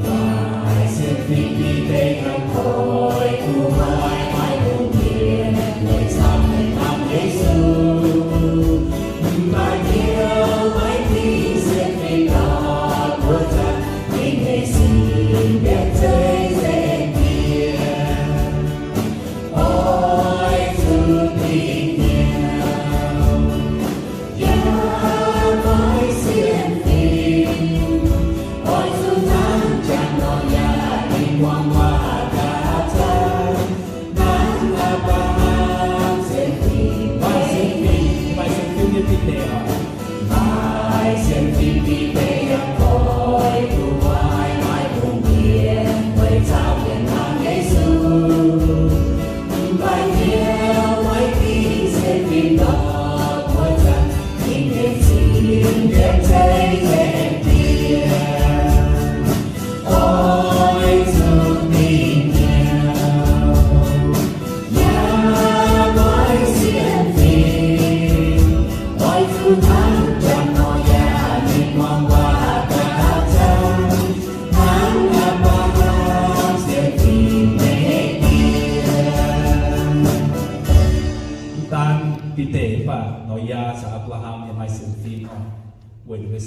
Ngài sẽ phim đi về khắp cõi của mãi muôn thiên, người sao thành nam Giêsu. Mãi yêu mãi tin sẽ phim đó của ta, những ngày xin đẹp trời sẽ kia. Ôi thương tình nhau, giá mãi xiên phim. Ôi thương tháng chẳng nói nhà tình quang hoa cả tháng. Nắng Abraham sẽ phim, Vai ser filme de terra. mãi xem phim đi về gặp cõi của mãi muôn thiên, với sao thiên thang Giêsu. Mãi yêu mãi tin xem phim đó của ta, những đêm xin đẹp trai sẽ kia. Ôi thương tình nhau, giá mãi xiên phim. Ôi thương tháng chẳng nói nhà tình quang hoa cả tháng. Tháng Abraham sẽ phim mẹ kia. Tan di te pa noia sa Abraham e mais seu filho, o ele